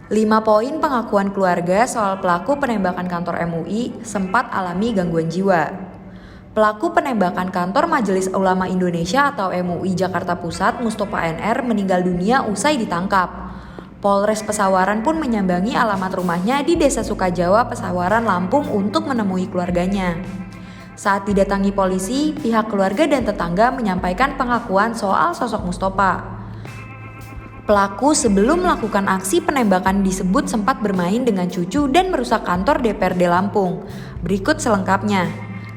5 poin pengakuan keluarga soal pelaku penembakan kantor MUI sempat alami gangguan jiwa. Pelaku penembakan kantor Majelis Ulama Indonesia atau MUI Jakarta Pusat, Mustofa NR, meninggal dunia usai ditangkap. Polres Pesawaran pun menyambangi alamat rumahnya di Desa Sukajawa, Pesawaran, Lampung untuk menemui keluarganya. Saat didatangi polisi, pihak keluarga dan tetangga menyampaikan pengakuan soal sosok Mustofa. Pelaku sebelum melakukan aksi penembakan disebut sempat bermain dengan cucu dan merusak kantor DPRD Lampung. Berikut selengkapnya.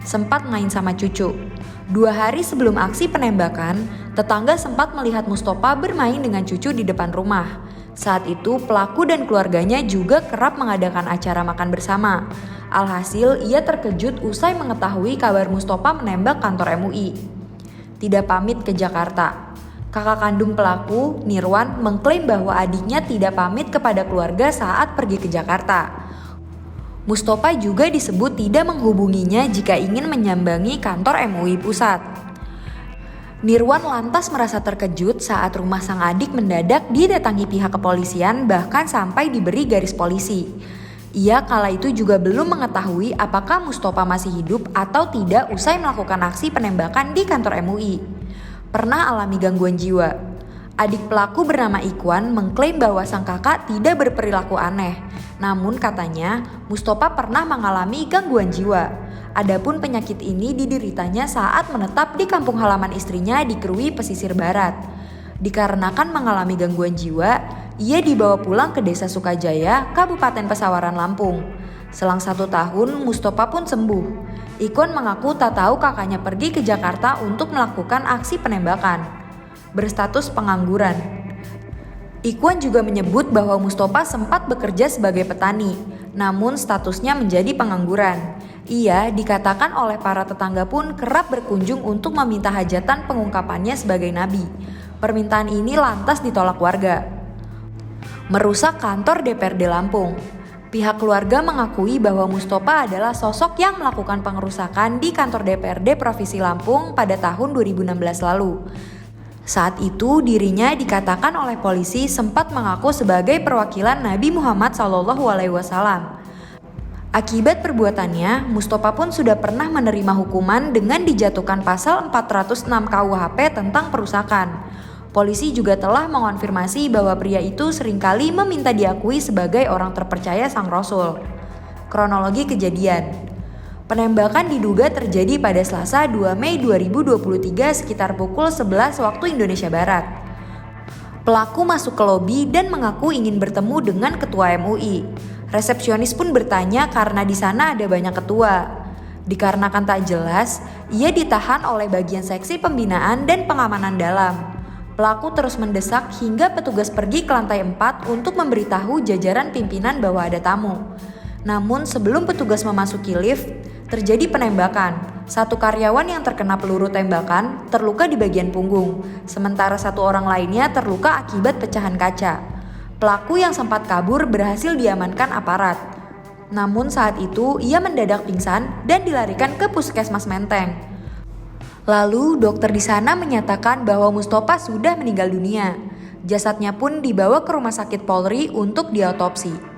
Sempat main sama cucu. 2 hari sebelum aksi penembakan, tetangga sempat melihat Mustofa bermain dengan cucu di depan rumah. Saat itu pelaku dan keluarganya juga kerap mengadakan acara makan bersama. Alhasil ia terkejut usai mengetahui kabar Mustofa menembak kantor MUI. Tidak pamit ke Jakarta. Kakak kandung pelaku, Nirwan, mengklaim bahwa adiknya tidak pamit kepada keluarga saat pergi ke Jakarta. Mustofa juga disebut tidak menghubunginya jika ingin menyambangi kantor MUI Pusat. Nirwan lantas merasa terkejut saat rumah sang adik mendadak didatangi pihak kepolisian, bahkan sampai diberi garis polisi. Ia kala itu juga belum mengetahui apakah Mustofa masih hidup atau tidak usai melakukan aksi penembakan di kantor MUI. Pernah alami gangguan jiwa. Adik pelaku bernama Ikwan mengklaim bahwa sang kakak tidak berperilaku aneh. Namun katanya, Mustofa pernah mengalami gangguan jiwa. Adapun penyakit ini dideritanya saat menetap di kampung halaman istrinya di Krui, pesisir barat. Dikarenakan mengalami gangguan jiwa, ia dibawa pulang ke Desa Sukajaya, Kabupaten Pesawaran, Lampung. Selang 1 tahun, Mustofa pun sembuh. Ikwan mengaku tak tahu kakaknya pergi ke Jakarta untuk melakukan aksi penembakan. Berstatus pengangguran. Ikwan juga menyebut bahwa Mustofa sempat bekerja sebagai petani, namun statusnya menjadi pengangguran. Ia dikatakan oleh para tetangga pun kerap berkunjung untuk meminta hajatan pengungkapannya sebagai nabi. Permintaan ini lantas ditolak warga. Merusak kantor DPRD Lampung. Pihak keluarga mengakui bahwa Mustofa adalah sosok yang melakukan pengerusakan di kantor DPRD Provinsi Lampung pada tahun 2016 lalu. Saat itu dirinya dikatakan oleh polisi sempat mengaku sebagai perwakilan Nabi Muhammad SAW. Akibat perbuatannya, Mustofa pun sudah pernah menerima hukuman dengan dijatuhkan pasal 406 KUHP tentang perusakan. Polisi juga telah mengonfirmasi bahwa pria itu seringkali meminta diakui sebagai orang terpercaya sang Rasul. Kronologi kejadian. Penembakan diduga terjadi pada Selasa 2 Mei 2023 sekitar pukul 11 waktu Indonesia Barat. Pelaku masuk ke lobi dan mengaku ingin bertemu dengan ketua MUI. Resepsionis pun bertanya karena di sana ada banyak ketua. Dikarenakan tak jelas, ia ditahan oleh bagian seksi pembinaan dan pengamanan dalam. Pelaku terus mendesak hingga petugas pergi ke lantai 4 untuk memberitahu jajaran pimpinan bahwa ada tamu. Namun sebelum petugas memasuki lift, terjadi penembakan. 1 karyawan yang terkena peluru tembakan terluka di bagian punggung, sementara 1 orang lainnya terluka akibat pecahan kaca. Pelaku yang sempat kabur berhasil diamankan aparat. Namun saat itu ia mendadak pingsan dan dilarikan ke Puskesmas Menteng. Lalu dokter di sana menyatakan bahwa Mustofa sudah meninggal dunia. Jasadnya pun dibawa ke Rumah Sakit Polri untuk diotopsi.